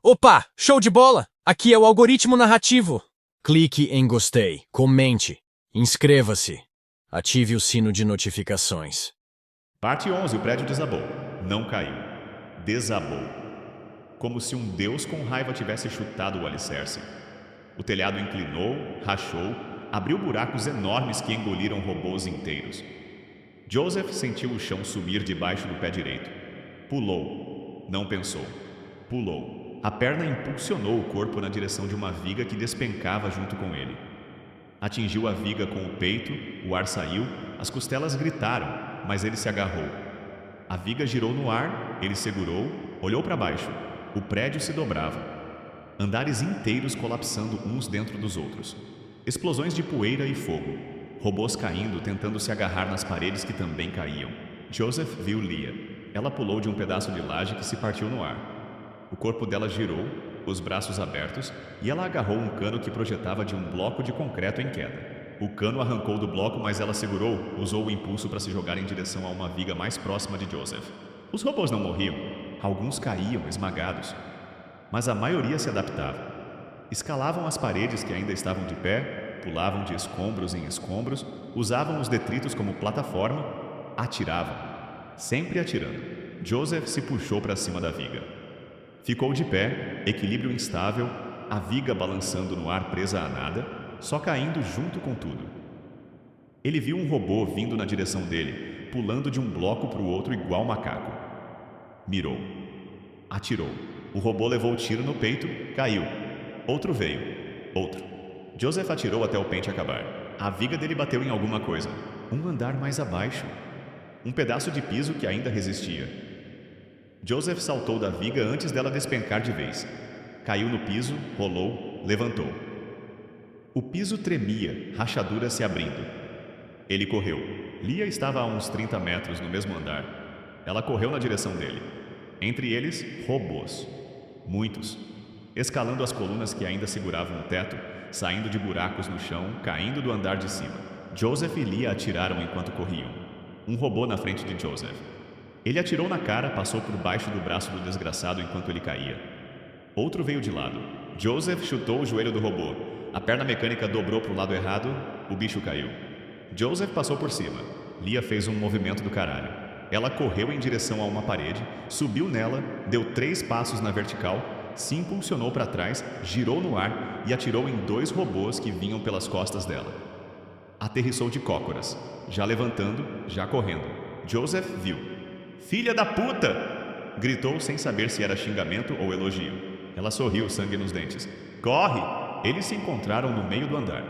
Opa, show de bola! Aqui é o algoritmo narrativo. Clique em gostei, comente, inscreva-se, ative o sino de notificações. Parte 11. O prédio desabou. Não caiu. Desabou. Como se um deus com raiva tivesse chutado o alicerce. O telhado inclinou, rachou, abriu buracos enormes que engoliram robôs inteiros. Joseph sentiu o chão sumir debaixo do pé direito. Pulou. Não pensou. Pulou. A perna impulsionou o corpo na direção de uma viga que despencava junto com ele. Atingiu a viga com o peito, o ar saiu, as costelas gritaram, mas ele se agarrou. A viga girou no ar, ele segurou, olhou para baixo. O prédio se dobrava. Andares inteiros colapsando uns dentro dos outros. Explosões de poeira e fogo. Robôs caindo, tentando se agarrar nas paredes que também caíam. Joseph viu Leah. Ela pulou de um pedaço de laje que se partiu no ar. O corpo dela girou, os braços abertos, e ela agarrou um cano que projetava de um bloco de concreto em queda. O cano arrancou do bloco, mas ela segurou, usou o impulso para se jogar em direção a uma viga mais próxima de Joseph. Os robôs não morriam. Alguns caíam, esmagados. Mas a maioria se adaptava. Escalavam as paredes que ainda estavam de pé, pulavam de escombros em escombros, usavam os detritos como plataforma, atiravam. Sempre atirando. Joseph se puxou para cima da viga. Ficou de pé, equilíbrio instável, a viga balançando no ar presa a nada, só caindo junto com tudo. Ele viu um robô vindo na direção dele, pulando de um bloco para o outro igual macaco. Mirou. Atirou. O robô levou o tiro no peito, caiu. Outro veio. Outro. Joseph atirou até o pente acabar. A viga dele bateu em alguma coisa. Um andar mais abaixo. Um pedaço de piso que ainda resistia. Joseph saltou da viga antes dela despencar de vez. Caiu no piso, rolou, levantou. O piso tremia, rachaduras se abrindo. Ele correu. Leah estava a uns 30 metros no mesmo andar. Ela correu na direção dele. Entre eles, robôs. Muitos. Escalando as colunas que ainda seguravam o teto, saindo de buracos no chão, caindo do andar de cima. Joseph e Leah atiraram enquanto corriam. Um robô na frente de Joseph. Ele atirou na cara, passou por baixo do braço do desgraçado enquanto ele caía. Outro veio de lado. Joseph chutou o joelho do robô. A perna mecânica dobrou para o lado errado, o bicho caiu. Joseph passou por cima. Leah fez um movimento do caralho. Ela correu em direção a uma parede, subiu nela, deu 3 passos na vertical, se impulsionou para trás, girou no ar e atirou em 2 robôs que vinham pelas costas dela. Aterrissou de cócoras, já levantando, já correndo. Joseph viu. "Filha da puta!" gritou sem saber se era xingamento ou elogio. Ela sorriu, sangue nos dentes. "Corre!" Eles se encontraram no meio do andar.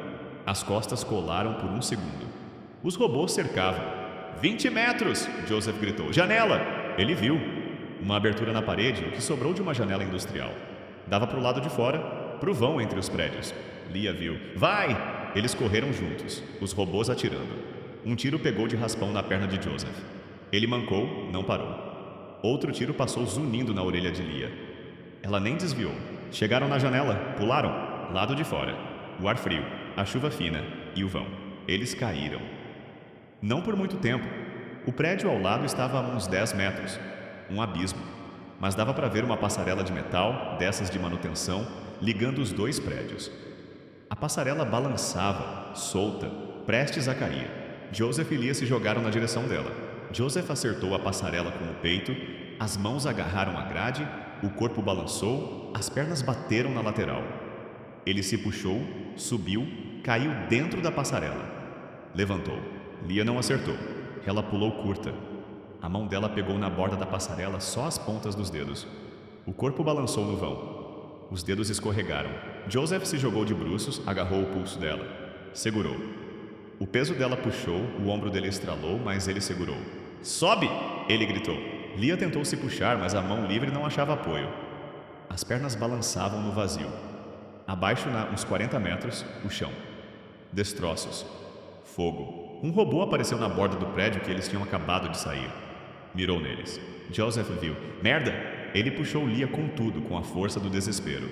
As costas colaram por um segundo. Os robôs cercavam. 20 metros! Joseph gritou. "Janela!" Ele viu. Uma abertura na parede, o que sobrou de uma janela industrial. Dava para o lado de fora, para o vão entre os prédios. Leah viu. "Vai!" Eles correram juntos, os robôs atirando. Um tiro pegou de raspão na perna de Joseph. Ele mancou, não parou. Outro tiro passou zunindo na orelha de Leah. Ela nem desviou. Chegaram na janela, pularam, lado de fora. O ar frio, a chuva fina e o vão. Eles caíram. Não por muito tempo. O prédio ao lado estava a uns 10 metros. Um abismo. Mas dava para ver uma passarela de metal, dessas de manutenção, ligando os 2 prédios. A passarela balançava, solta, prestes a cair. Joseph e Leah se jogaram na direção dela. Joseph acertou a passarela com o peito, as mãos agarraram a grade, o corpo balançou, as pernas bateram na lateral. Ele se puxou, subiu, caiu dentro da passarela. Levantou. Leah não acertou. Ela pulou curta. A mão dela pegou na borda da passarela só as pontas dos dedos. O corpo balançou no vão. Os dedos escorregaram. Joseph se jogou de bruços, agarrou o pulso dela. Segurou. O peso dela puxou, o ombro dele estralou, mas ele segurou. "Sobe!" ele gritou. Leah tentou se puxar, mas a mão livre não achava apoio. As pernas balançavam no vazio. Abaixo, uns 40 metros, o chão. Destroços. Fogo. Um robô apareceu na borda do prédio que eles tinham acabado de sair. Mirou neles. Joseph viu. "Merda!" Ele puxou Leah com tudo, com a força do desespero.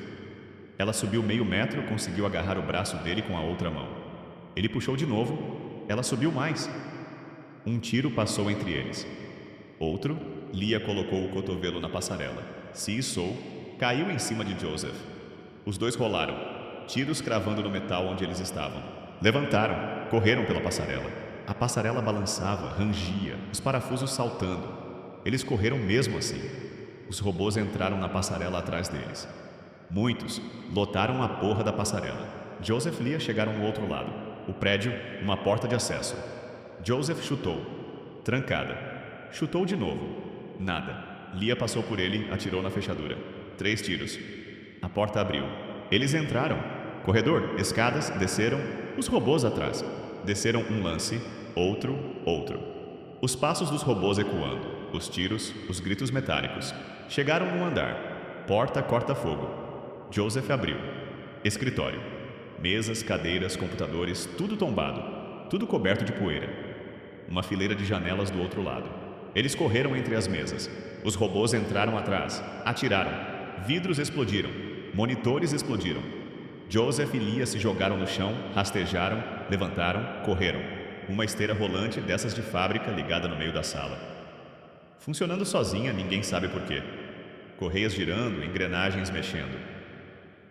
Ela subiu meio metro, conseguiu agarrar o braço dele com a outra mão. Ele puxou de novo. Ela subiu mais. Um tiro passou entre eles. Outro, Leah colocou o cotovelo na passarela. Se içou, caiu em cima de Joseph. Os dois rolaram, tiros cravando no metal onde eles estavam. Levantaram, correram pela passarela. A passarela balançava, rangia, os parafusos saltando. Eles correram mesmo assim. Os robôs entraram na passarela atrás deles. Muitos lotaram a porra da passarela. Joseph e Leah chegaram no outro lado. O prédio, uma porta de acesso. Joseph chutou. Trancada. Chutou de novo. Nada. Leah passou por ele, atirou na fechadura. 3 tiros. A porta abriu. Eles entraram. Corredor, escadas, desceram. Os robôs atrás. Desceram um lance, outro. Os passos dos robôs ecoando. Os tiros, os gritos metálicos. Chegaram num andar. Porta corta-fogo. Joseph abriu. Escritório. Mesas, cadeiras, computadores, tudo tombado. Tudo coberto de poeira. Uma fileira de janelas do outro lado. Eles correram entre as mesas. Os robôs entraram atrás. Atiraram. Vidros explodiram. Monitores explodiram. Joseph e Leah se jogaram no chão, rastejaram, levantaram, correram. Uma esteira rolante dessas de fábrica ligada no meio da sala. Funcionando sozinha, ninguém sabe por quê. Correias girando, engrenagens mexendo.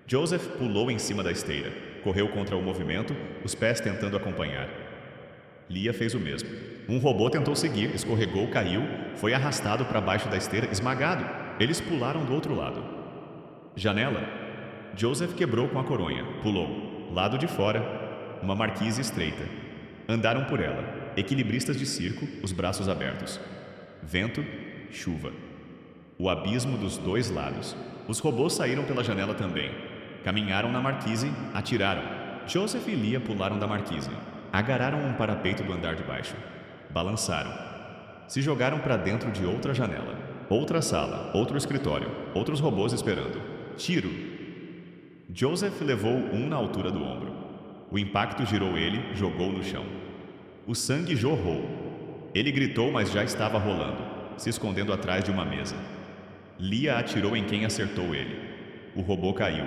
Joseph pulou em cima da esteira, correu contra o movimento, os pés tentando acompanhar. Leah fez o mesmo. Um robô tentou seguir, escorregou, caiu, foi arrastado para baixo da esteira, esmagado. Eles pularam do outro lado. Janela. Joseph quebrou com a coronha, pulou. Lado de fora, uma marquise estreita. Andaram por ela, equilibristas de circo, os braços abertos. Vento, chuva. O abismo dos dois lados. Os robôs saíram pela janela também. Caminharam na marquise, atiraram. Joseph e Leah pularam da marquise. Agarraram um parapeito do andar de baixo. Balançaram. Se jogaram para dentro de outra janela. Outra sala, outro escritório, outros robôs esperando. Tiro. Joseph levou um na altura do ombro. O impacto girou ele, jogou no chão. O sangue jorrou. Ele gritou, mas já estava rolando, se escondendo atrás de uma mesa. Leah atirou em quem acertou ele. O robô caiu.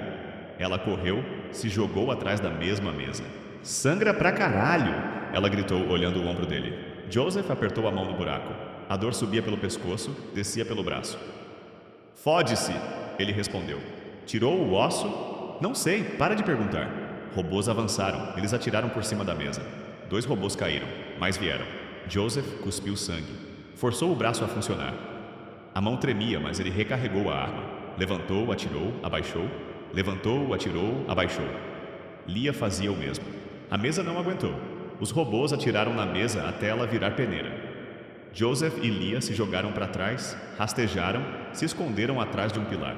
Ela correu, se jogou atrás da mesma mesa. Sangra pra caralho! Ela gritou, olhando o ombro dele. Joseph apertou a mão no buraco. A dor subia pelo pescoço, descia pelo braço. Fode-se! Ele respondeu. Tirou o osso? Não sei, para de perguntar. Robôs avançaram, eles atiraram por cima da mesa. 2 robôs caíram, mais vieram. Joseph cuspiu sangue. Forçou o braço a funcionar. A mão tremia, mas ele recarregou a arma. Levantou, atirou, abaixou. Levantou, atirou, abaixou. Leah fazia o mesmo. A mesa não aguentou. Os robôs atiraram na mesa até ela virar peneira. Joseph e Leah se jogaram para trás, rastejaram, se esconderam atrás de um pilar.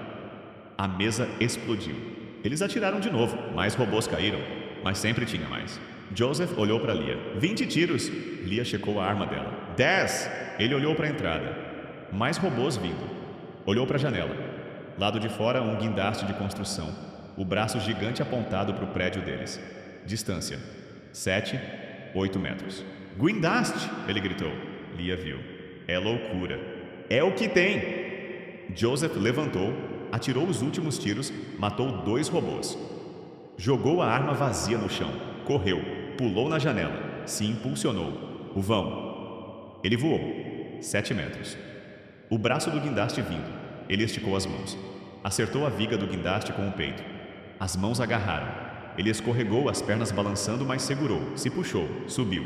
A mesa explodiu. Eles atiraram de novo. Mais robôs caíram, mas sempre tinha mais. Joseph olhou para Leah. 20 tiros. Leah checou a arma dela. 10. Ele olhou para a entrada. Mais robôs vindo. Olhou para a janela. Lado de fora, um guindaste de construção. O braço gigante apontado para o prédio deles. Distância: 7, 8 metros. Guindaste! Ele gritou. Leah viu. É loucura. É o que tem! Joseph levantou, atirou os últimos tiros, matou 2 robôs. Jogou a arma vazia no chão. Correu, pulou na janela, se impulsionou. O vão. Ele voou. 7 metros. O braço do guindaste vindo. Ele esticou as mãos. Acertou a viga do guindaste com o peito. As mãos agarraram. Ele escorregou, as pernas balançando, mas segurou. Se puxou, subiu.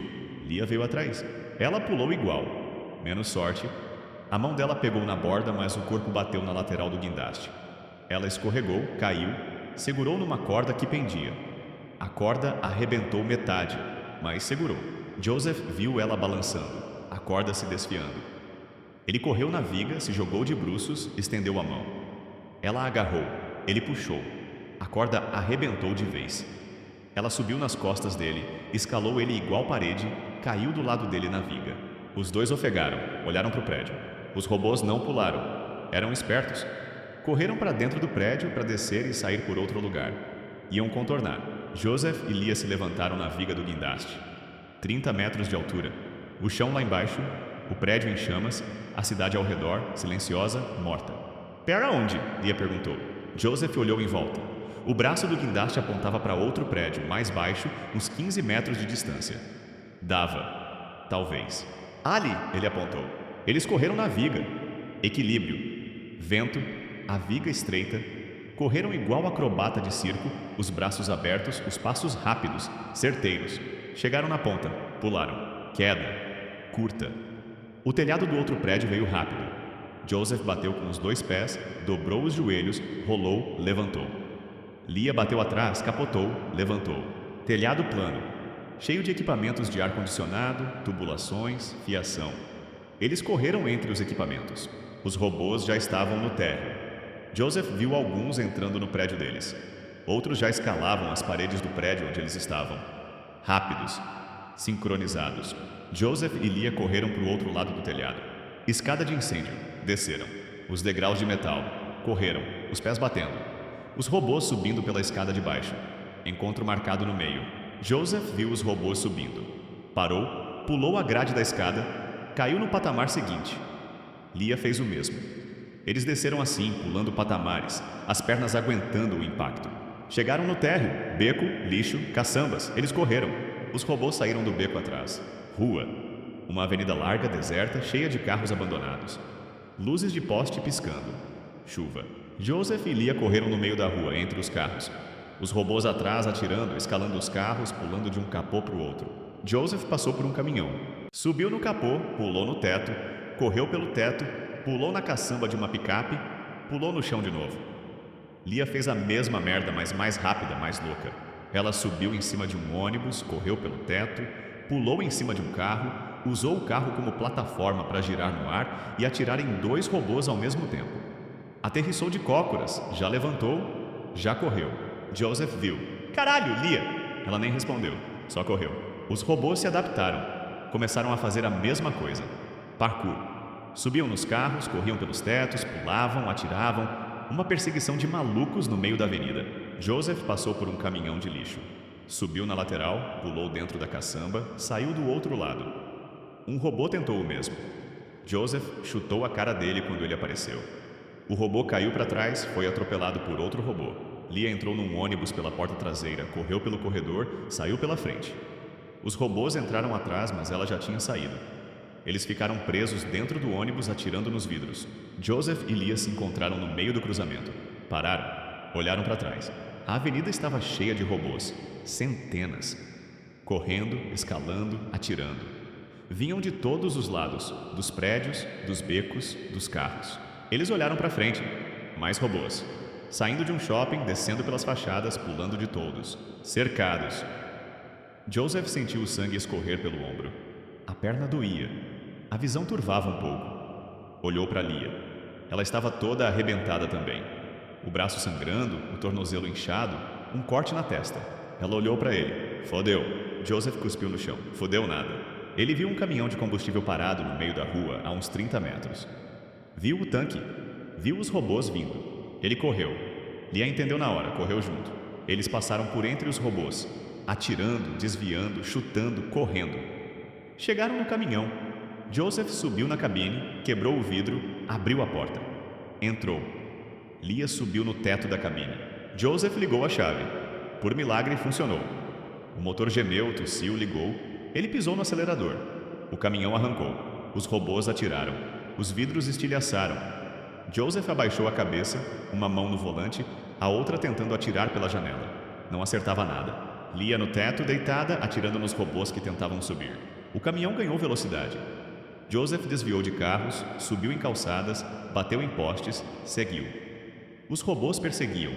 Leah veio atrás. Ela pulou igual. Menos sorte. A mão dela pegou na borda, mas o corpo bateu na lateral do guindaste. Ela escorregou, caiu, segurou numa corda que pendia. A corda arrebentou metade, mas segurou. Joseph viu ela balançando, a corda se desfiando. Ele correu na viga, se jogou de bruços, estendeu a mão. Ela agarrou, ele puxou. A corda arrebentou de vez. Ela subiu nas costas dele, escalou ele igual parede, caiu do lado dele na viga. Os 2 ofegaram, olharam para o prédio. Os robôs não pularam. Eram espertos. Correram para dentro do prédio para descer e sair por outro lugar. Iam contornar. Joseph e Leah se levantaram na viga do guindaste. 30 metros de altura. O chão lá embaixo, o prédio em chamas, a cidade ao redor, silenciosa, morta. Para onde? Leah perguntou. Joseph olhou em volta. O braço do guindaste apontava para outro prédio, mais baixo, uns 15 metros de distância. Dava. Talvez. Ali, ele apontou. Eles correram na viga. Equilíbrio. Vento. a viga estreita, correram igual acrobata de circo, os braços abertos, os passos rápidos, certeiros. Chegaram na ponta, pularam. Queda, curta. O telhado do outro prédio veio rápido. Joseph bateu com os 2 pés, dobrou os joelhos, rolou, levantou. Lia bateu atrás, capotou, levantou. Telhado plano, cheio de equipamentos de ar-condicionado, tubulações, fiação. Eles correram entre os equipamentos. Os robôs já estavam no térreo. Joseph viu alguns entrando no prédio deles. Outros já escalavam as paredes do prédio onde eles estavam. Rápidos, sincronizados. Joseph e Lia correram para o outro lado do telhado. Escada de incêndio. Desceram. Os degraus de metal. Correram, os pés batendo. Os robôs subindo pela escada de baixo. Encontro marcado no meio. Joseph viu os robôs subindo. Parou, pulou a grade da escada, caiu no patamar seguinte. Lia fez o mesmo. Eles desceram assim, pulando patamares, as pernas aguentando o impacto. Chegaram no térreo, beco, lixo, caçambas. Eles correram. Os robôs saíram do beco atrás. Rua. Uma avenida larga, deserta, cheia de carros abandonados. Luzes de poste piscando. Chuva. Joseph e Lia correram no meio da rua, entre os carros. Os robôs atrás atirando, escalando os carros, pulando de um capô para o outro. Joseph passou por um caminhão. Subiu no capô, pulou no teto, correu pelo teto, pulou na caçamba de uma picape, pulou no chão de novo. Lia fez a mesma merda, mas mais rápida, mais louca. Ela subiu em cima de um ônibus, correu pelo teto, pulou em cima de um carro, usou o carro como plataforma para girar no ar e atirar em 2 robôs ao mesmo tempo. Aterrissou de cócoras, já levantou, já correu. Joseph viu. Caralho, Lia! Ela nem respondeu, só correu. Os robôs se adaptaram. Começaram a fazer a mesma coisa. Parkour. Subiam nos carros, corriam pelos tetos, pulavam, atiravam. Uma perseguição de malucos no meio da avenida. Joseph passou por um caminhão de lixo. Subiu na lateral, pulou dentro da caçamba, saiu do outro lado. Um robô tentou o mesmo. Joseph chutou a cara dele quando ele apareceu. O robô caiu para trás, foi atropelado por outro robô. Lia entrou num ônibus pela porta traseira, correu pelo corredor, saiu pela frente. Os robôs entraram atrás, mas ela já tinha saído. Eles ficaram presos dentro do ônibus atirando nos vidros. Joseph e Lia se encontraram no meio do cruzamento. Pararam, olharam para trás. A avenida estava cheia de robôs, centenas. Correndo, escalando, atirando. Vinham de todos os lados, dos prédios, dos becos, dos carros. Eles olharam para frente. Mais robôs. Saindo de um shopping, descendo pelas fachadas, pulando de todos. Cercados. Joseph sentiu o sangue escorrer pelo ombro. A perna doía. A visão turvava um pouco. Olhou para Lia. Ela estava toda arrebentada também. O braço sangrando, o tornozelo inchado, um corte na testa. Ela olhou para ele. Fodeu. Joseph cuspiu no chão. Fodeu nada. Ele viu um caminhão de combustível parado no meio da rua, a uns 30 metros. Viu o tanque. Viu os robôs vindo. Ele correu. Lia entendeu na hora, correu junto. Eles passaram por entre os robôs, atirando, desviando, chutando, correndo. Chegaram no caminhão. Joseph subiu na cabine, quebrou o vidro, abriu a porta. Entrou. Lia subiu no teto da cabine. Joseph ligou a chave. Por milagre, funcionou. O motor gemeu, tossiu, ligou. Ele pisou no acelerador. O caminhão arrancou. Os robôs atiraram. Os vidros estilhaçaram. Joseph abaixou a cabeça, uma mão no volante, a outra tentando atirar pela janela. Não acertava nada. Lia no teto, deitada, atirando nos robôs que tentavam subir. O caminhão ganhou velocidade. Joseph desviou de carros, subiu em calçadas, bateu em postes, seguiu. Os robôs perseguiam.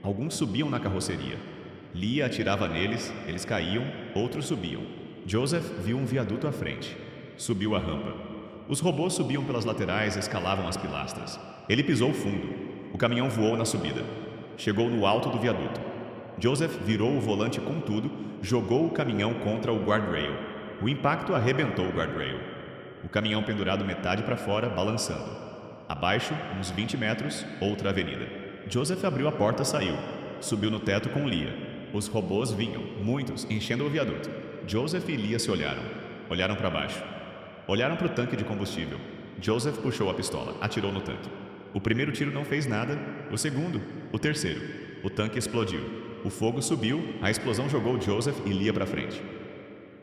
Alguns subiam na carroceria. Lia atirava neles, eles caíam, outros subiam. Joseph viu um viaduto à frente. Subiu a rampa. Os robôs subiam pelas laterais e escalavam as pilastras. Ele pisou fundo. O caminhão voou na subida. Chegou no alto do viaduto. Joseph virou o volante com tudo, jogou o caminhão contra o guardrail. O impacto arrebentou o guardrail. O caminhão pendurado metade para fora, balançando. Abaixo, uns 20 metros, outra avenida. Joseph abriu a porta e saiu. Subiu no teto com Lia. Os robôs vinham, muitos, enchendo o viaduto. Joseph e Lia se olharam. Olharam para baixo. Olharam para o tanque de combustível. Joseph puxou a pistola, atirou no tanque. O primeiro tiro não fez nada, o segundo, o terceiro. O tanque explodiu. O fogo subiu, a explosão jogou Joseph e Lia para frente.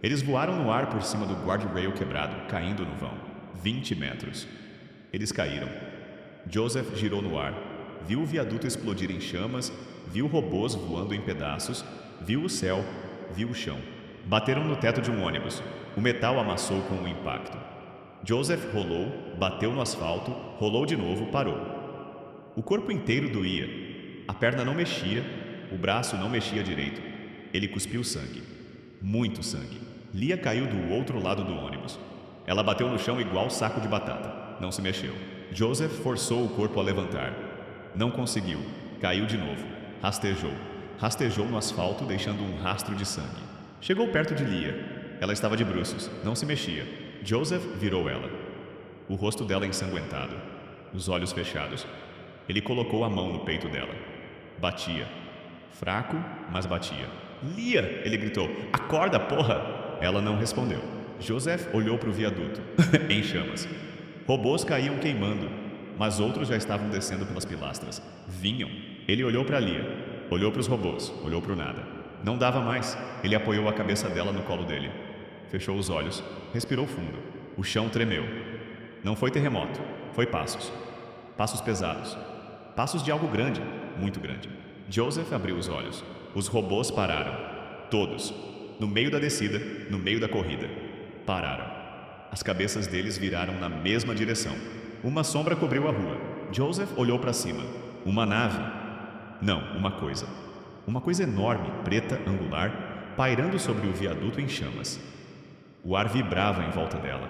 Eles voaram no ar por cima do guardrail quebrado, caindo no vão. 20 metros. Eles caíram. Joseph girou no ar. viu o viaduto explodir em chamas, viu robôs voando em pedaços, viu o céu, viu o chão. Bateram no teto de um ônibus. O metal amassou com o impacto. Joseph rolou, bateu no asfalto, rolou de novo, parou. O corpo inteiro doía. A perna não mexia, o braço não mexia direito. Ele cuspiu sangue. Muito sangue. Lia caiu do outro lado do ônibus. Ela bateu no chão igual saco de batata. Não se mexeu. Joseph forçou o corpo a levantar. Não conseguiu. Caiu de novo. Rastejou. Rastejou no asfalto, deixando um rastro de sangue. Chegou perto de Lia. Ela estava de bruços. Não se mexia. Joseph virou ela. O rosto dela ensanguentado. Os olhos fechados. Ele colocou a mão no peito dela. Batia. Fraco, mas batia. Lia! Ele gritou. Acorda, porra! Ela não respondeu. Joseph olhou para o viaduto, em chamas. Robôs caíam queimando, mas outros já estavam descendo pelas pilastras. Vinham. Ele olhou para Lia. Olhou para os robôs. Olhou para o nada. Não dava mais. Ele apoiou a cabeça dela no colo dele. Fechou os olhos. Respirou fundo. O chão tremeu. Não foi terremoto. Foi passos. Passos pesados. Passos de algo grande. Muito grande. Joseph abriu os olhos. Os robôs pararam. Todos. No meio da descida, no meio da corrida. Pararam. As cabeças deles viraram na mesma direção. Uma sombra cobriu a rua. Joseph olhou para cima. Uma nave. Não, uma coisa. Uma coisa enorme, preta, angular, pairando sobre o viaduto em chamas. O ar vibrava em volta dela.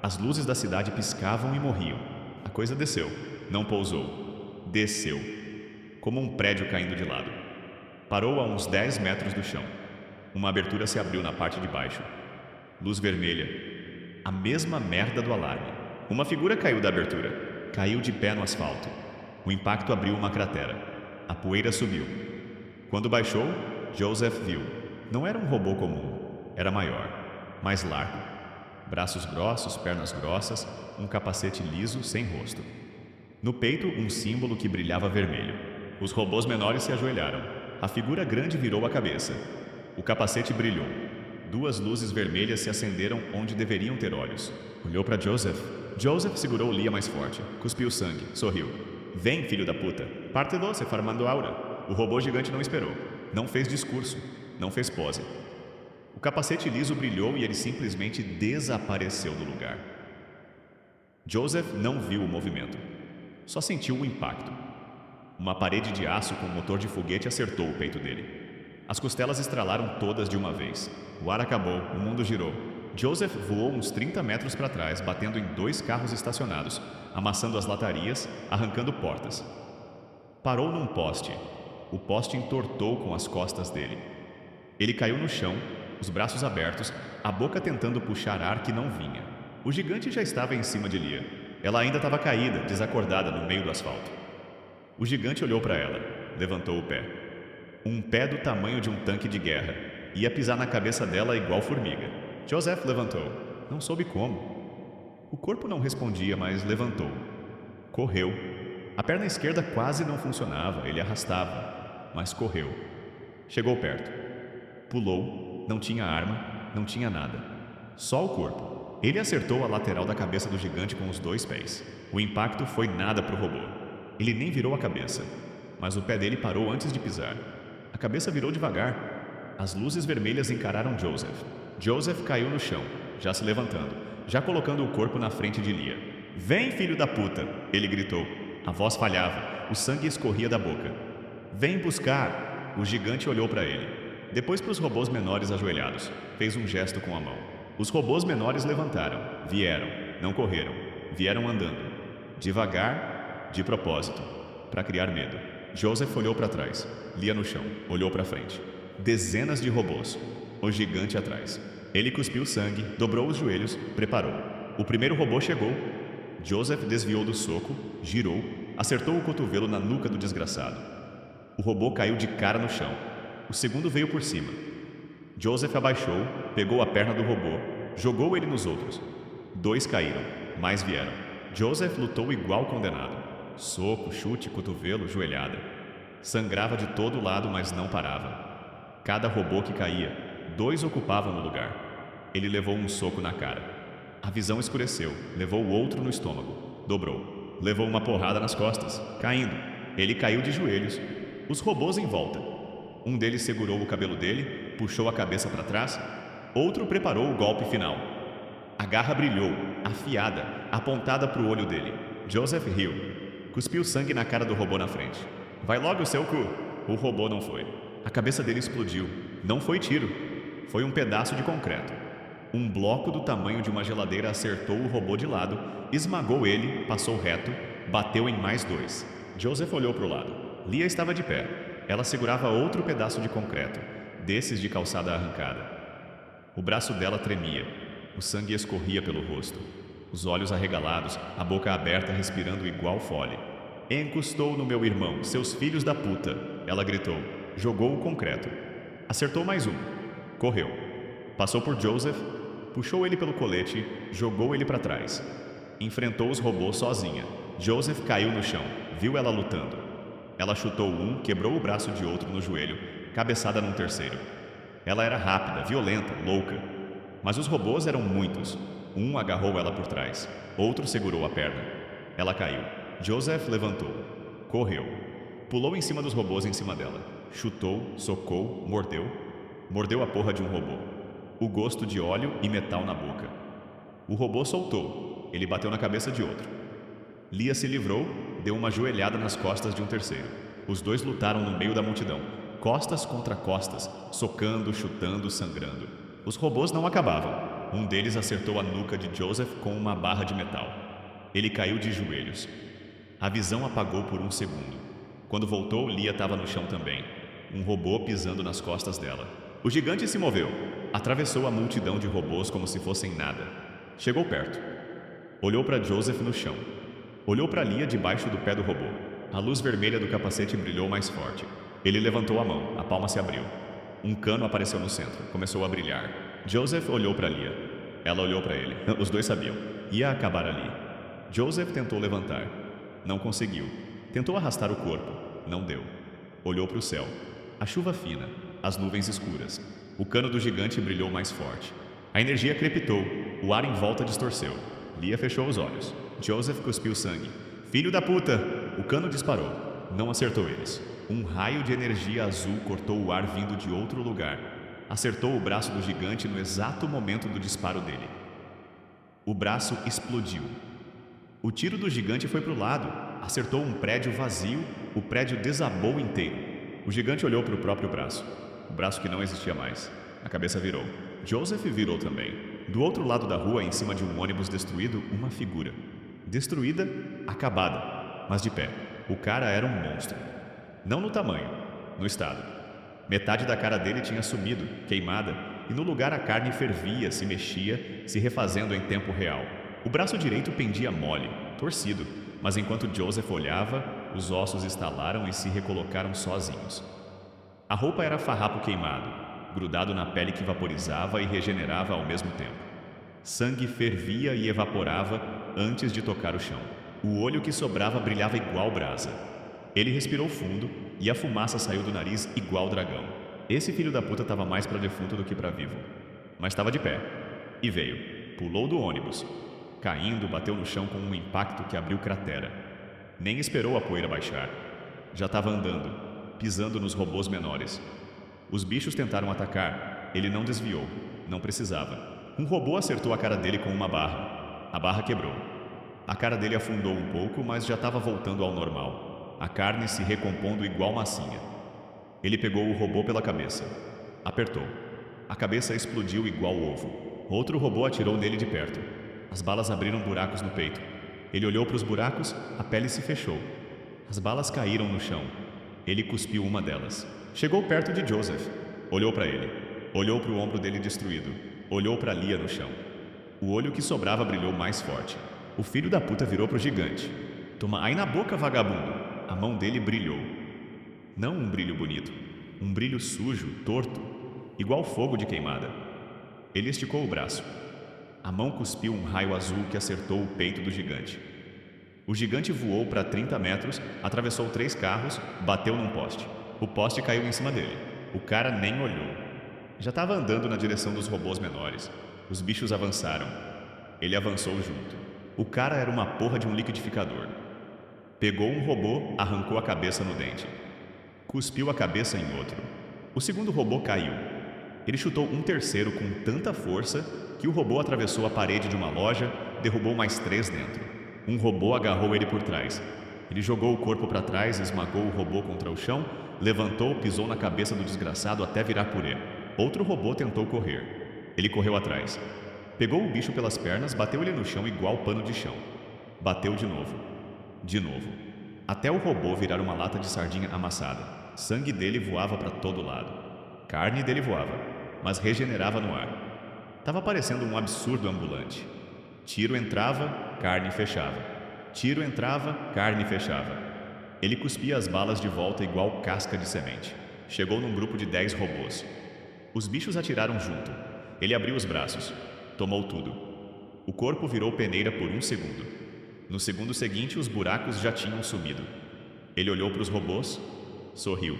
As luzes da cidade piscavam e morriam. A coisa desceu. Não pousou. Desceu. Como um prédio caindo de lado. Parou a uns 10 metros do chão. Uma abertura se abriu na parte de baixo. Luz vermelha. A mesma merda do alarme. Uma figura caiu da abertura. Caiu de pé no asfalto. O impacto abriu uma cratera. A poeira subiu. Quando baixou, Joseph viu. Não era um robô comum. Era maior. Mais largo. Braços grossos, pernas grossas, um capacete liso sem rosto. No peito, um símbolo que brilhava vermelho. Os robôs menores se ajoelharam. A figura grande virou a cabeça. O capacete brilhou. 2 luzes vermelhas se acenderam onde deveriam ter olhos. Olhou para Joseph. Joseph segurou Lia mais forte. Cuspiu sangue. Sorriu. Vem, filho da puta. Parte doce, farmando aura. O robô gigante não esperou. Não fez discurso. Não fez pose. O capacete liso brilhou e ele simplesmente desapareceu do lugar. Joseph não viu o movimento. Só sentiu o impacto. Uma parede de aço com motor de foguete acertou o peito dele. As costelas estralaram todas de uma vez. O ar acabou, o mundo girou. Joseph voou uns 30 metros para trás, batendo em 2 carros estacionados, amassando as latarias, arrancando portas. Parou num poste. O poste entortou com as costas dele. Ele caiu no chão, os braços abertos, a boca tentando puxar ar que não vinha. O gigante já estava em cima de Lia. Ela ainda estava caída, desacordada no meio do asfalto. O gigante olhou para ela, levantou o pé. Um pé do tamanho de um tanque de guerra. Ia pisar na cabeça dela igual formiga. Joseph levantou. Não soube como. O corpo não respondia, mas levantou. Correu. A perna esquerda quase não funcionava, ele arrastava, mas correu. Chegou perto. Pulou. Não tinha arma, não tinha nada. Só o corpo. Ele acertou a lateral da cabeça do gigante com os 2 pés. O impacto foi nada para o robô. Ele nem virou a cabeça, mas o pé dele parou antes de pisar. A cabeça virou devagar. As luzes vermelhas encararam Joseph. Joseph caiu no chão, já se levantando, já colocando o corpo na frente de Lia. Vem, filho da puta! Ele gritou. A voz falhava, o sangue escorria da boca. Vem buscar! O gigante olhou para ele. Depois para os robôs menores ajoelhados. Fez um gesto com a mão. Os robôs menores levantaram. Vieram. Não correram. Vieram andando. Devagar, de propósito, para criar medo. Joseph olhou para trás. Lia no chão. Olhou para frente. Dezenas de robôs. O gigante atrás. Ele cuspiu sangue, dobrou os joelhos, preparou. O primeiro robô chegou. Joseph desviou do soco, girou, acertou o cotovelo na nuca do desgraçado. O robô caiu de cara no chão. O segundo veio por cima. Joseph abaixou, pegou a perna do robô, jogou ele nos outros. 2 caíram, mais vieram. Joseph lutou igual condenado. Soco, chute, cotovelo, joelhada. Sangrava de todo lado, mas não parava. Cada robô que caía, 2 ocupavam no lugar. Ele levou um soco na cara. A visão escureceu, levou o outro no estômago. Dobrou. Levou uma porrada nas costas, caindo. Ele caiu de joelhos. Os robôs em volta. Um deles segurou o cabelo dele, puxou a cabeça para trás. Outro preparou o golpe final. A garra brilhou, afiada, apontada para o olho dele. Joseph riu. Cuspiu sangue na cara do robô na frente. Vai logo, seu cu! O robô não foi. A cabeça dele explodiu. Não foi tiro. Foi um pedaço de concreto. Um bloco do tamanho de uma geladeira acertou o robô de lado, esmagou ele, passou reto, bateu em mais 2. Joseph olhou para o lado. Lia estava de pé. Ela segurava outro pedaço de concreto, desses de calçada arrancada. O braço dela tremia. O sangue escorria pelo rosto. Os olhos arregalados, a boca aberta, respirando igual fole. Encostou no meu irmão, seus filhos da puta. Ela gritou. Jogou o concreto. Acertou mais um. Correu. Passou por Joseph, puxou ele pelo colete, jogou ele para trás. Enfrentou os robôs sozinha. Joseph caiu no chão. Viu ela lutando. Ela chutou um, quebrou o braço de outro no joelho, cabeçada num terceiro. Ela era rápida, violenta, louca. Mas os robôs eram muitos. Um agarrou ela por trás. Outro segurou a perna. Ela caiu. Joseph levantou. Correu. Pulou em cima dos robôs em cima dela. Chutou, socou, mordeu. Mordeu a porra de um robô. O gosto de óleo e metal na boca. O robô soltou. Ele bateu na cabeça de outro. Lia se livrou, deu uma joelhada nas costas de um terceiro. Os dois lutaram no meio da multidão, costas contra costas, socando, chutando, sangrando. Os robôs não acabavam. Um deles acertou a nuca de Joseph com uma barra de metal. Ele caiu de joelhos. A visão apagou por um segundo. Quando voltou, Lia estava no chão também. Um robô pisando nas costas dela. O gigante se moveu. Atravessou a multidão de robôs como se fossem nada. Chegou perto. Olhou para Joseph no chão. Olhou para Lia debaixo do pé do robô. A luz vermelha do capacete brilhou mais forte. Ele levantou a mão, a palma se abriu. Um cano apareceu no centro, começou a brilhar. Joseph olhou para Lia. Ela olhou para ele. Os dois sabiam. Ia acabar ali. Joseph tentou levantar. Não conseguiu. Tentou arrastar o corpo. Não deu. Olhou para o céu. A chuva fina, as nuvens escuras. O cano do gigante brilhou mais forte. A energia crepitou. O ar em volta distorceu. Lia fechou os olhos. Joseph cuspiu sangue. Filho da puta! O cano disparou. Não acertou eles. Um raio de energia azul cortou o ar vindo de outro lugar. Acertou o braço do gigante no exato momento do disparo dele. O braço explodiu. O tiro do gigante foi para o lado. Acertou um prédio vazio. O prédio desabou inteiro. O gigante olhou para o próprio braço. O braço que não existia mais. A cabeça virou. Joseph virou também. Do outro lado da rua, em cima de um ônibus destruído, uma figura. Destruída, acabada, mas de pé. O cara era um monstro. Não no tamanho, no estado. Metade da cara dele tinha sumido, queimada, e no lugar a carne fervia, se mexia, se refazendo em tempo real. O braço direito pendia mole, torcido, mas enquanto Joseph olhava, os ossos estalaram e se recolocaram sozinhos. A roupa era farrapo queimado, grudado na pele que vaporizava e regenerava ao mesmo tempo. Sangue fervia e evaporava antes de tocar o chão. O olho que sobrava brilhava igual brasa. Ele respirou fundo e a fumaça saiu do nariz igual dragão. Esse filho da puta estava mais para defunto do que para vivo. Mas estava de pé. E veio. Pulou do ônibus. Caindo, bateu no chão com um impacto que abriu cratera. Nem esperou a poeira baixar. Já estava andando, pisando nos robôs menores. Os bichos tentaram atacar. Ele não desviou. Não precisava. Um robô acertou a cara dele com uma barra. A barra quebrou. A cara dele afundou um pouco, mas já estava voltando ao normal. A carne se recompondo igual massinha. Ele pegou o robô pela cabeça. Apertou. A cabeça explodiu igual ovo. Outro robô atirou nele de perto. As balas abriram buracos no peito. Ele olhou para os buracos, a pele se fechou. As balas caíram no chão. Ele cuspiu uma delas. Chegou perto de Joseph. Olhou para ele. Olhou para o ombro dele destruído. Olhou para Lia no chão. O olho que sobrava brilhou mais forte. O filho da puta virou pro gigante. Toma aí na boca, vagabundo. A mão dele brilhou. Não um brilho bonito. Um brilho sujo, torto. Igual fogo de queimada. Ele esticou o braço. A mão cuspiu um raio azul que acertou o peito do gigante. O gigante voou para 30 metros, atravessou 3 carros, bateu num poste. O poste caiu em cima dele. O cara nem olhou. Já estava andando na direção dos robôs menores. Os bichos avançaram. Ele avançou junto. O cara era uma porra de um liquidificador. Pegou um robô, arrancou a cabeça no dente. Cuspiu a cabeça em outro. O segundo robô caiu. Ele chutou um terceiro com tanta força que o robô atravessou a parede de uma loja, derrubou mais 3 dentro. Um robô agarrou ele por trás. Ele jogou o corpo para trás, esmagou o robô contra o chão, levantou, pisou na cabeça do desgraçado até virar purê. Outro robô tentou correr. Ele correu atrás. Pegou o bicho pelas pernas, bateu ele no chão igual pano de chão. Bateu de novo. De novo. Até o robô virar uma lata de sardinha amassada. Sangue dele voava para todo lado. Carne dele voava, mas regenerava no ar. Tava parecendo um absurdo ambulante. Tiro entrava, carne fechava. Tiro entrava, carne fechava. Ele cuspia as balas de volta igual casca de semente. Chegou num grupo de 10 robôs. Os bichos atiraram junto. Ele abriu os braços. Tomou tudo. O corpo virou peneira por 1 segundo. No segundo seguinte, os buracos já tinham sumido. Ele olhou para os robôs, sorriu.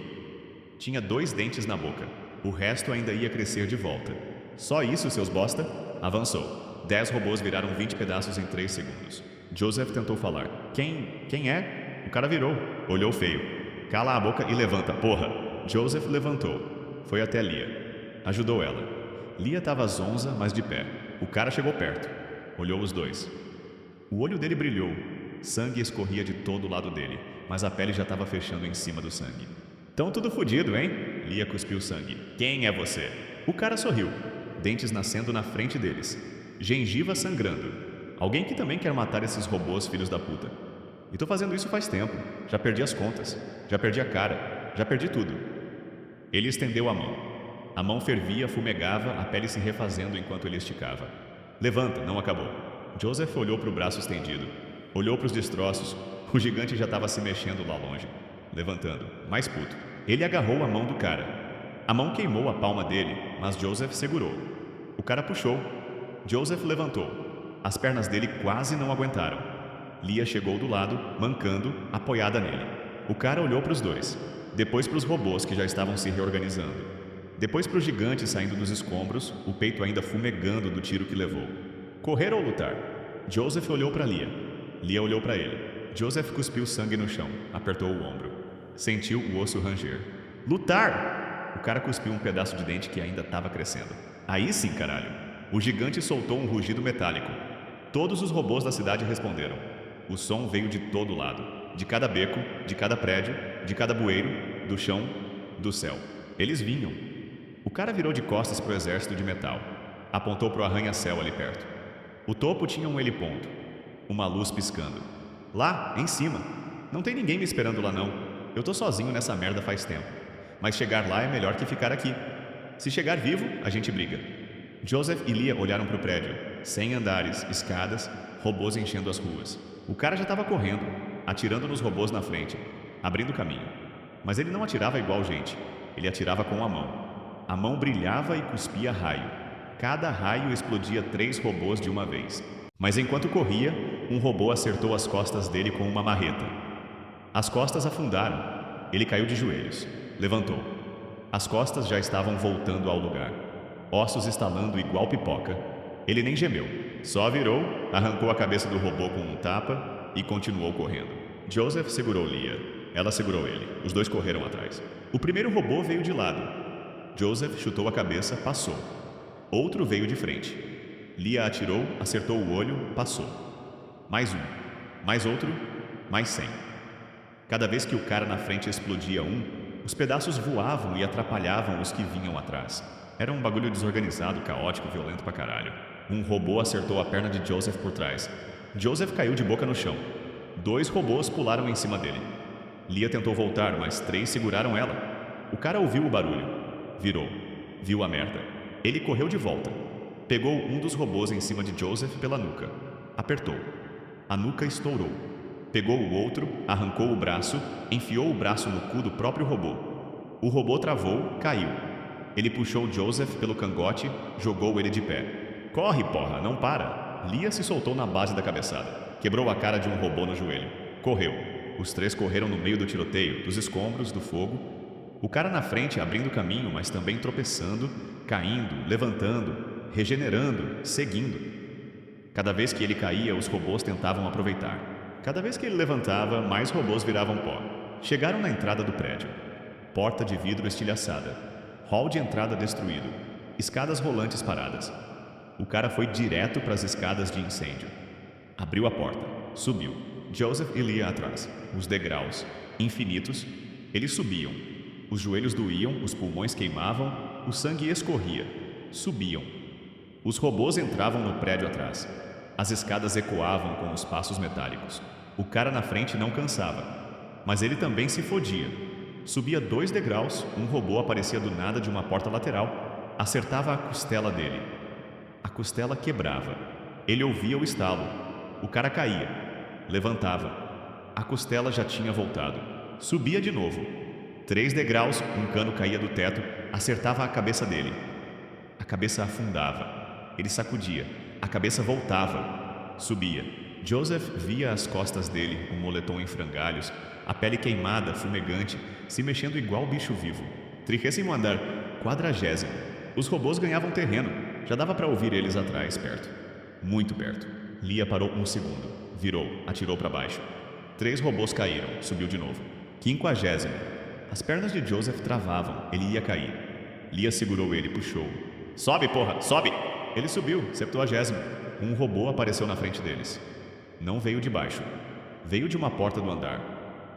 Tinha 2 dentes na boca. O resto ainda ia crescer de volta. Só isso, seus bosta? Avançou. 10 robôs viraram 20 pedaços em 3 segundos. Joseph tentou falar. Quem é? O cara virou. Olhou feio. Cala a boca e levanta, porra. Joseph levantou. Foi até Lia. Ajudou ela. Lia estava zonza, mas de pé. O cara chegou perto. Olhou os dois. O olho dele brilhou. Sangue escorria de todo lado dele, mas a pele já estava fechando em cima do sangue. Tão tudo fodido, hein? Lia cuspiu sangue. Quem é você? O cara sorriu. Dentes nascendo na frente deles. Gengiva sangrando. Alguém que também quer matar esses robôs filhos da puta. E tô fazendo isso faz tempo. Já perdi as contas. Já perdi a cara. Já perdi tudo. Ele estendeu a mão. A mão fervia, fumegava, a pele se refazendo enquanto ele esticava. Levanta, não acabou. Joseph olhou para o braço estendido. Olhou para os destroços. O gigante já estava se mexendo lá longe. Levantando, mais puto. Ele agarrou a mão do cara. A mão queimou a palma dele, mas Joseph segurou. O cara puxou. Joseph levantou. As pernas dele quase não aguentaram. Lia chegou do lado, mancando, apoiada nele. O cara olhou para os dois. Depois para os robôs que já estavam se reorganizando. Depois para o gigante saindo dos escombros, o peito ainda fumegando do tiro que levou. Correr ou lutar? Joseph olhou para Lia. Lia olhou para ele. Joseph cuspiu sangue no chão, apertou o ombro. Sentiu o osso ranger. Lutar! O cara cuspiu um pedaço de dente que ainda estava crescendo. Aí sim, caralho. O gigante soltou um rugido metálico. Todos os robôs da cidade responderam. O som veio de todo lado. De cada beco, de cada prédio, de cada bueiro, do chão, do céu. Eles vinham. O cara virou de costas pro exército de metal. Apontou pro arranha-céu ali perto. O topo tinha um heliponto. Uma luz piscando. Lá, em cima. Não tem ninguém me esperando lá não. Eu tô sozinho nessa merda faz tempo. Mas chegar lá é melhor que ficar aqui. Se chegar vivo, a gente briga. Joseph e Lia olharam pro prédio. 100 andares, escadas, robôs enchendo as ruas. O cara já estava correndo, atirando nos robôs na frente, abrindo caminho. Mas ele não atirava igual gente. Ele atirava com a mão. A mão brilhava e cuspia raio. Cada raio explodia 3 robôs de uma vez. Mas enquanto corria, um robô acertou as costas dele com uma marreta. As costas afundaram. Ele caiu de joelhos. Levantou. As costas já estavam voltando ao lugar. Ossos estalando igual pipoca. Ele nem gemeu. Só virou, arrancou a cabeça do robô com um tapa e continuou correndo. Joseph segurou Lia. Ela segurou ele. Os dois correram atrás. O primeiro robô veio de lado. Joseph chutou a cabeça, passou. Outro veio de frente. Lia atirou, acertou o olho, passou. Mais um. Mais outro. Mais 100. Cada vez que o cara na frente explodia um, os pedaços voavam e atrapalhavam os que vinham atrás. Era um bagulho desorganizado, caótico, violento pra caralho. Um robô acertou a perna de Joseph por trás. Joseph caiu de boca no chão. 2 robôs pularam em cima dele. Lia tentou voltar, mas 3 seguraram ela. O cara ouviu o barulho. Virou. Viu a merda. Ele correu de volta. Pegou um dos robôs em cima de Joseph pela nuca. Apertou. A nuca estourou. Pegou o outro, arrancou o braço, enfiou o braço no cu do próprio robô. O robô travou, caiu. Ele puxou Joseph pelo cangote, jogou ele de pé. Corre, porra, não para. Lia se soltou na base da cabeçada. Quebrou a cara de um robô no joelho. Correu. Os 3 correram no meio do tiroteio, dos escombros, do fogo. O cara na frente abrindo caminho, mas também tropeçando, caindo, levantando, regenerando, seguindo. Cada vez que ele caía, os robôs tentavam aproveitar. Cada vez que ele levantava, mais robôs viravam pó. Chegaram na entrada do prédio. Porta de vidro estilhaçada. Hall de entrada destruído. Escadas rolantes paradas. O cara foi direto para as escadas de incêndio. Abriu a porta. Subiu. Joseph e Leah atrás. Os degraus. Infinitos. Eles subiam. Os joelhos doíam, os pulmões queimavam, o sangue escorria. Subiam. Os robôs entravam no prédio atrás. As escadas ecoavam com os passos metálicos. O cara na frente não cansava, mas ele também se fodia. Subia 2 degraus, um robô aparecia do nada de uma porta lateral, acertava a costela dele. A costela quebrava. Ele ouvia o estalo. O cara caía. Levantava. A costela já tinha voltado. Subia de novo. 3 degraus, um cano caía do teto, acertava a cabeça dele. A cabeça afundava. Ele sacudia. A cabeça voltava. Subia. Joseph via as costas dele, o moletom em frangalhos, a pele queimada, fumegante, se mexendo igual bicho vivo. 30º andar, 40º. Os robôs ganhavam terreno. Já dava para ouvir eles atrás, perto. Muito perto. Leah parou um segundo. Virou, atirou para baixo. 3 robôs caíram. Subiu de novo. 50º. As pernas de Joseph travavam. Ele ia cair. Leah segurou ele e puxou. Sobe, porra! Sobe! Ele subiu. 70º. Um robô apareceu na frente deles. Não veio de baixo. Veio de uma porta do andar.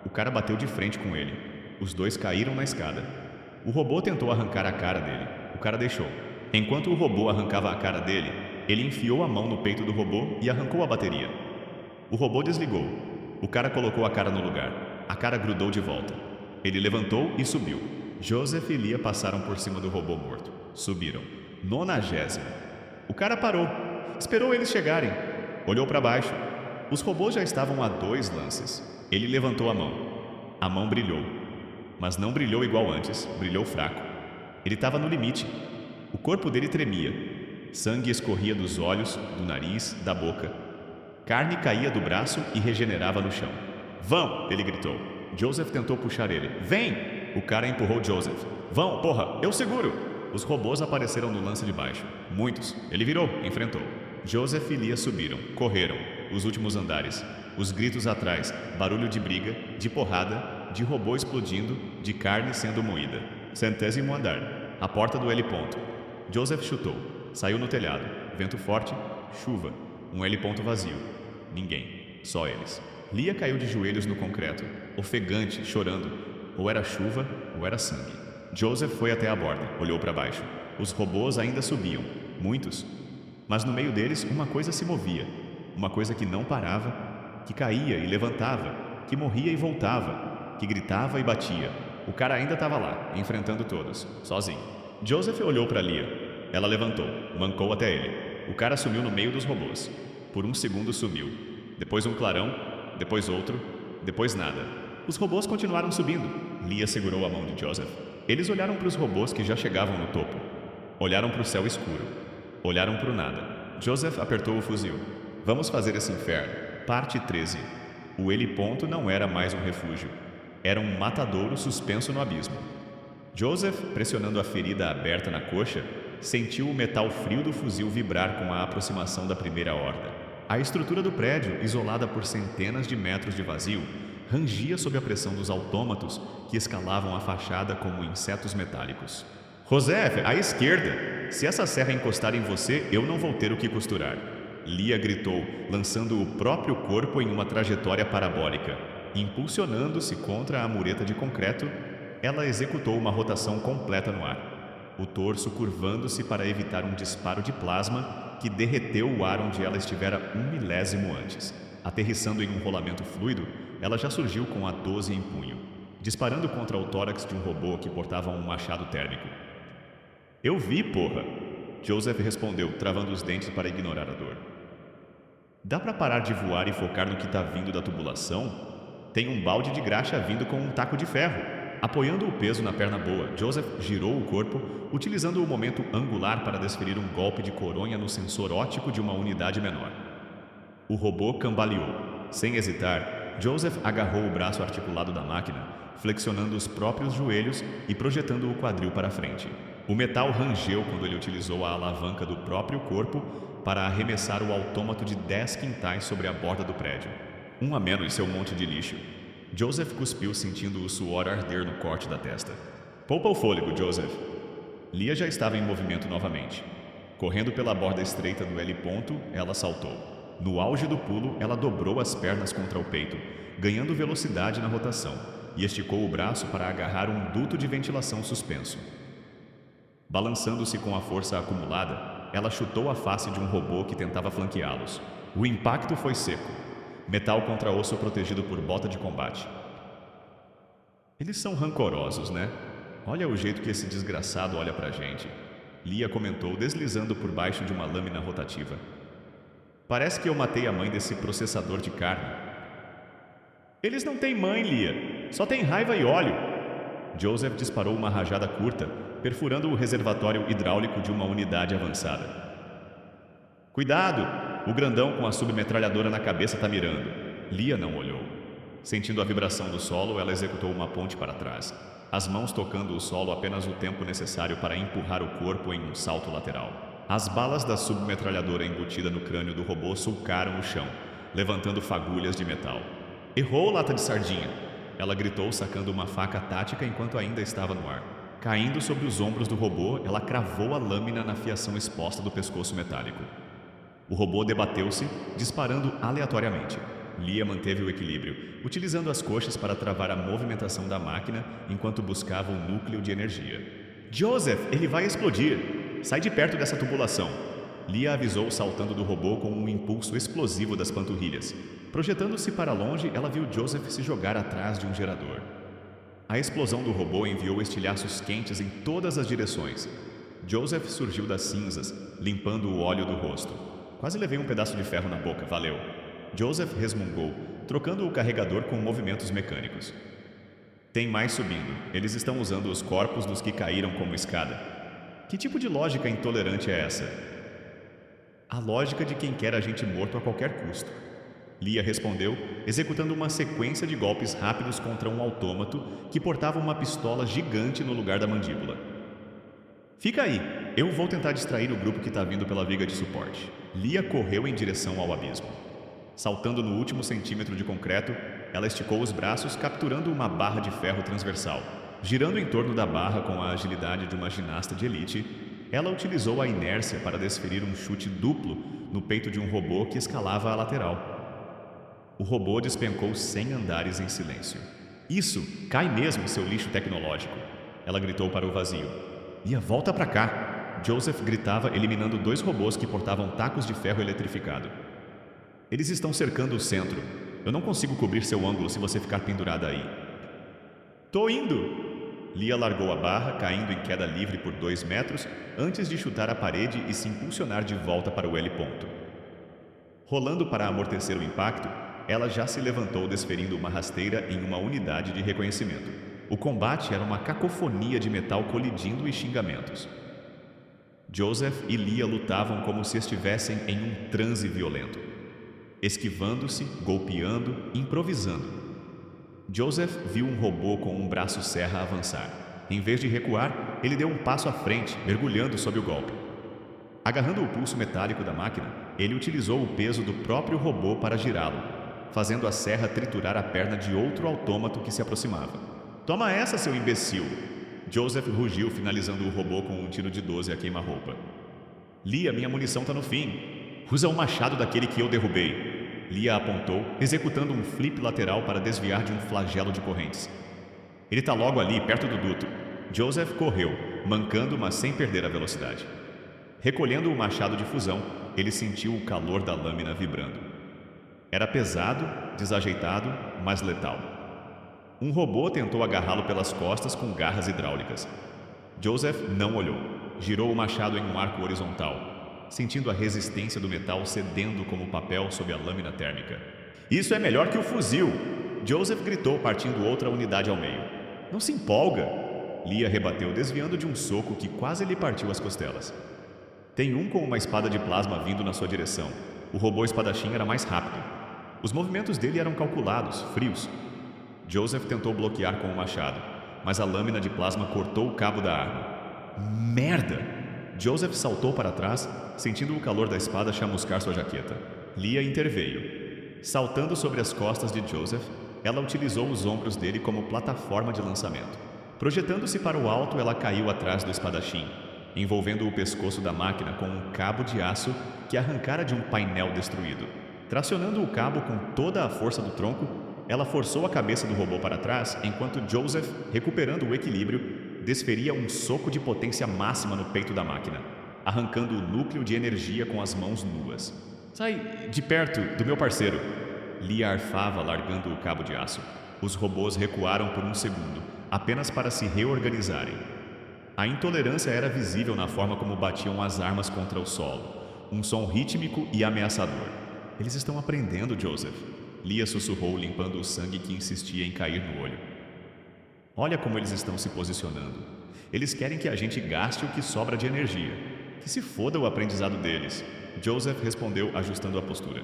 O cara bateu de frente com ele. Os 2 caíram na escada. O robô tentou arrancar a cara dele. O cara deixou. Enquanto o robô arrancava a cara dele, ele enfiou a mão no peito do robô e arrancou a bateria. O robô desligou. O cara colocou a cara no lugar. A cara grudou de volta. Ele levantou e subiu. Joseph e Leah passaram por cima do robô morto. Subiram. 90º. O cara parou. Esperou eles chegarem. Olhou para baixo. Os robôs já estavam a 2 lances. Ele levantou a mão. A mão brilhou. Mas não brilhou igual antes. Brilhou fraco. Ele estava no limite. O corpo dele tremia. Sangue escorria dos olhos, do nariz, da boca. Carne caía do braço e regenerava no chão. Vão! Ele gritou. Joseph tentou puxar ele. Vem! O cara empurrou Joseph. Vão, porra! Eu seguro! Os robôs apareceram no lance de baixo. Muitos. Ele virou, enfrentou. Joseph e Leah subiram, correram. Os últimos andares. Os gritos atrás. Barulho de briga, de porrada, de robô explodindo, de carne sendo moída. 100º andar. A porta do L-ponto. Joseph chutou. Saiu no telhado. Vento forte. Chuva. Um L-ponto vazio. Ninguém. Só eles. Leah caiu de joelhos no concreto, ofegante, chorando. Ou era chuva, ou era sangue. Joseph foi até a borda, olhou para baixo. Os robôs ainda subiam. Muitos. Mas no meio deles, uma coisa se movia. Uma coisa que não parava, que caía e levantava, que morria e voltava, que gritava e batia. O cara ainda estava lá, enfrentando todos, sozinho. Joseph olhou para Leah. Ela levantou, mancou até ele. O cara sumiu no meio dos robôs. Por um segundo sumiu. Depois um clarão, depois outro, depois nada. Os robôs continuaram subindo. Leah segurou a mão de Joseph. Eles olharam para os robôs que já chegavam no topo. Olharam para o céu escuro. Olharam para o nada. Joseph apertou o fuzil. Vamos fazer esse inferno. Parte 13. O L-ponto não era mais um refúgio. Era um matadouro suspenso no abismo. Joseph, pressionando a ferida aberta na coxa, sentiu o metal frio do fuzil vibrar com a aproximação da primeira horda. A estrutura do prédio, isolada por centenas de metros de vazio, rangia sob a pressão dos autômatos que escalavam a fachada como insetos metálicos. Joseph, à esquerda! Se essa serra encostar em você, eu não vou ter o que costurar. Leah gritou, lançando o próprio corpo em uma trajetória parabólica. Impulsionando-se contra a mureta de concreto, ela executou uma rotação completa no ar. O torso curvando-se para evitar um disparo de plasma que derreteu o ar onde ela estivera 1 milésimo antes. Aterrissando em um rolamento fluido, ela já surgiu com a 12 em punho, disparando contra o tórax de um robô que portava um machado térmico. Eu vi, porra! Joseph respondeu, travando os dentes para ignorar a dor. Dá para parar de voar e focar no que está vindo da tubulação? Tem um balde de graxa vindo com um taco de ferro. Apoiando o peso na perna boa, Joseph girou o corpo, utilizando o momento angular para desferir um golpe de coronha no sensor óptico de uma unidade menor. O robô cambaleou. Sem hesitar, Joseph agarrou o braço articulado da máquina, flexionando os próprios joelhos e projetando o quadril para frente. O metal rangeu quando ele utilizou a alavanca do próprio corpo para arremessar o autômato de 10 quintais sobre a borda do prédio. Um a menos, seu monte de lixo. Joseph cuspiu, sentindo o suor arder no corte da testa. Poupa o fôlego, Joseph. Lia já estava em movimento novamente. Correndo pela borda estreita do L ponto, ela saltou. No auge do pulo, ela dobrou as pernas contra o peito, ganhando velocidade na rotação, e esticou o braço para agarrar um duto de ventilação suspenso. Balançando-se com a força acumulada, ela chutou a face de um robô que tentava flanqueá-los. O impacto foi seco. Metal contra osso protegido por bota de combate. Eles são rancorosos, né? Olha o jeito que esse desgraçado olha pra gente. Lia comentou, deslizando por baixo de uma lâmina rotativa. Parece que eu matei a mãe desse processador de carne. Eles não têm mãe, Lia. Só tem raiva e ódio. Joseph disparou uma rajada curta, perfurando o reservatório hidráulico de uma unidade avançada. Cuidado! O grandão com a submetralhadora na cabeça está mirando. Lia não olhou. Sentindo a vibração do solo, ela executou uma ponte para trás, as mãos tocando o solo apenas o tempo necessário para empurrar o corpo em um salto lateral. As balas da submetralhadora embutida no crânio do robô sulcaram o chão, levantando fagulhas de metal. Errou, lata de sardinha! Ela gritou, sacando uma faca tática enquanto ainda estava no ar. Caindo sobre os ombros do robô, ela cravou a lâmina na fiação exposta do pescoço metálico. O robô debateu-se, disparando aleatoriamente. Lia manteve o equilíbrio, utilizando as coxas para travar a movimentação da máquina enquanto buscava o núcleo de energia. Joseph, ele vai explodir! Sai de perto dessa tubulação! Lia avisou, saltando do robô com um impulso explosivo das panturrilhas. Projetando-se para longe, ela viu Joseph se jogar atrás de um gerador. A explosão do robô enviou estilhaços quentes em todas as direções. Joseph surgiu das cinzas, limpando o óleo do rosto. Quase levei um pedaço de ferro na boca, valeu. Joseph resmungou, trocando o carregador com movimentos mecânicos. Tem mais subindo. Eles estão usando os corpos dos que caíram como escada. Que tipo de lógica intolerante é essa? A lógica de quem quer a gente morto a qualquer custo. Lia respondeu, executando uma sequência de golpes rápidos contra um autômato que portava uma pistola gigante no lugar da mandíbula. Fica aí, eu vou tentar distrair o grupo que está vindo pela viga de suporte. Lia correu em direção ao abismo. Saltando no último centímetro de concreto, ela esticou os braços, capturando uma barra de ferro transversal. Girando em torno da barra com a agilidade de uma ginasta de elite, ela utilizou a inércia para desferir um chute duplo no peito de um robô que escalava a lateral. O robô despencou 100 andares em silêncio. Isso, cai mesmo, seu lixo tecnológico! Ela gritou para o vazio. Lia, volta pra cá! Joseph gritava, eliminando 2 robôs que portavam tacos de ferro eletrificado. Eles estão cercando o centro. Eu não consigo cobrir seu ângulo se você ficar pendurada aí. Tô indo! Lia largou a barra, caindo em queda livre por 2 metros, antes de chutar a parede e se impulsionar de volta para o L ponto. Rolando para amortecer o impacto, ela já se levantou, desferindo uma rasteira em uma unidade de reconhecimento. O combate era uma cacofonia de metal colidindo e xingamentos. Joseph e Lia lutavam como se estivessem em um transe violento, esquivando-se, golpeando, improvisando. Joseph viu um robô com um braço serra avançar. Em vez de recuar, ele deu um passo à frente, mergulhando sob o golpe. Agarrando o pulso metálico da máquina, ele utilizou o peso do próprio robô para girá-lo, fazendo a serra triturar a perna de outro autômato que se aproximava. Toma essa, seu imbecil! Joseph rugiu, finalizando o robô com um tiro de 12 a queima-roupa. Lia, minha munição tá no fim. Usa o machado daquele que eu derrubei. Lia apontou, executando um flip lateral para desviar de um flagelo de correntes. Ele tá logo ali, perto do duto. Joseph correu, mancando, mas sem perder a velocidade. Recolhendo o machado de fusão, ele sentiu o calor da lâmina vibrando. Era pesado, desajeitado, mas letal. Um robô tentou agarrá-lo pelas costas com garras hidráulicas. Joseph não olhou. Girou o machado em um arco horizontal, sentindo a resistência do metal cedendo como papel sob a lâmina térmica. Isso é melhor que o fuzil! Joseph gritou, partindo outra unidade ao meio. Não se empolga! Lia rebateu, desviando de um soco que quase lhe partiu as costelas. Tem um com uma espada de plasma vindo na sua direção. O robô espadachim era mais rápido. Os movimentos dele eram calculados, frios. Joseph tentou bloquear com o machado, mas a lâmina de plasma cortou o cabo da arma. Merda! Joseph saltou para trás, sentindo o calor da espada chamuscar sua jaqueta. Lia interveio. Saltando sobre as costas de Joseph, ela utilizou os ombros dele como plataforma de lançamento. Projetando-se para o alto, ela caiu atrás do espadachim, envolvendo o pescoço da máquina com um cabo de aço que arrancara de um painel destruído. Tracionando o cabo com toda a força do tronco, ela forçou a cabeça do robô para trás, enquanto Joseph, recuperando o equilíbrio, desferia um soco de potência máxima no peito da máquina, arrancando o núcleo de energia com as mãos nuas. "Sai de perto do meu parceiro!" Lia arfava, largando o cabo de aço. Os robôs recuaram por um segundo, apenas para se reorganizarem. A intolerância era visível na forma como batiam as armas contra o solo, um som rítmico e ameaçador. "Eles estão aprendendo, Joseph." Lia sussurrou, limpando o sangue que insistia em cair no olho. "Olha como eles estão se posicionando. Eles querem que a gente gaste o que sobra de energia. Que se foda o aprendizado deles." Joseph respondeu, ajustando a postura.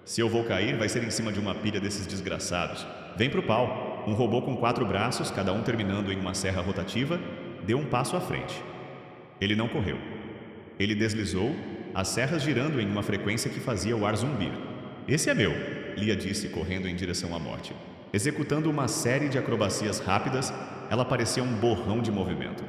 "Se eu vou cair, vai ser em cima de uma pilha desses desgraçados. Vem pro pau." Um robô com 4 braços, cada um terminando em uma serra rotativa, deu um passo à frente. Ele não correu. Ele deslizou, as serras girando em uma frequência que fazia o ar zumbir. "Esse é meu," Lia disse, correndo em direção à morte. Executando uma série de acrobacias rápidas, ela parecia um borrão de movimento.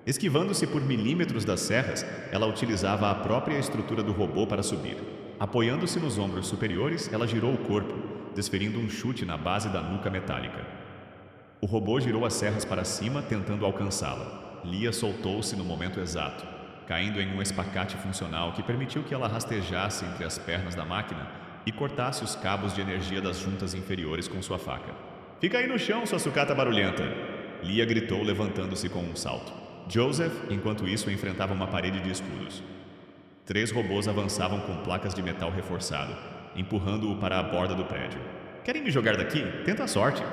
Esquivando-se por milímetros das serras, ela utilizava a própria estrutura do robô para subir. Apoiando-se nos ombros superiores, ela girou o corpo, desferindo um chute na base da nuca metálica. O robô girou as serras para cima, tentando alcançá-la. Lia soltou-se no momento exato, caindo em um espacate funcional que permitiu que ela rastejasse entre as pernas da máquina e cortasse os cabos de energia das juntas inferiores com sua faca. "Fica aí no chão, sua sucata barulhenta!" Lia gritou, levantando-se com um salto. Joseph, enquanto isso, enfrentava uma parede de escudos. 3 robôs avançavam com placas de metal reforçado, empurrando-o para a borda do prédio. "Querem me jogar daqui? Tenta a sorte!"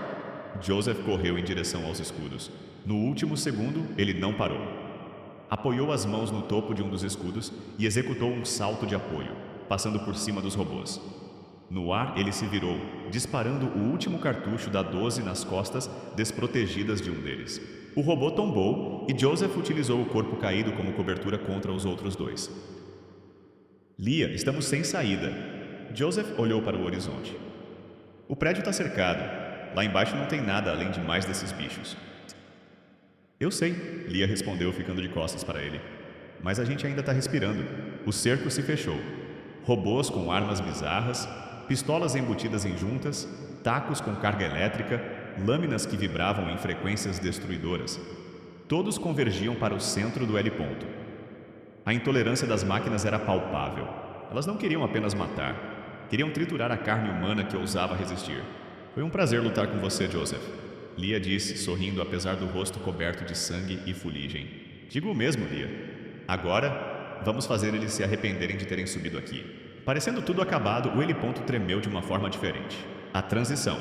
Joseph correu em direção aos escudos. No último segundo, ele não parou. Apoiou as mãos no topo de um dos escudos e executou um salto de apoio, passando por cima dos robôs. No ar, ele se virou, disparando o último cartucho da 12 nas costas desprotegidas de um deles. O robô tombou e Joseph utilizou o corpo caído como cobertura contra os outros 2. "Lia, estamos sem saída." Joseph olhou para o horizonte. "O prédio está cercado. Lá embaixo não tem nada além de mais desses bichos." "Eu sei," Lia respondeu, ficando de costas para ele. "Mas a gente ainda está respirando." O cerco se fechou. Robôs com armas bizarras, pistolas embutidas em juntas, tacos com carga elétrica, lâminas que vibravam em frequências destruidoras. Todos convergiam para o centro do L-ponto. A intolerância das máquinas era palpável. Elas não queriam apenas matar. Queriam triturar a carne humana que ousava resistir. "Foi um prazer lutar com você, Joseph," Lia disse, sorrindo apesar do rosto coberto de sangue e fuligem. "Digo o mesmo, Lia. Agora, vamos fazer eles se arrependerem de terem subido aqui." Parecendo tudo acabado, o heliponto tremeu de uma forma diferente. A transição.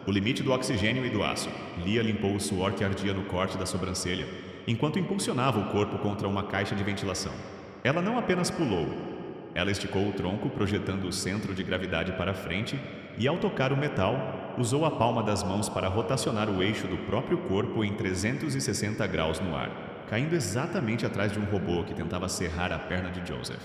O limite do oxigênio e do aço. Lia limpou o suor que ardia no corte da sobrancelha, enquanto impulsionava o corpo contra uma caixa de ventilação. Ela não apenas pulou. Ela esticou o tronco, projetando o centro de gravidade para frente, e ao tocar o metal, usou a palma das mãos para rotacionar o eixo do próprio corpo em 360 graus no ar, caindo exatamente atrás de um robô que tentava serrar a perna de Joseph.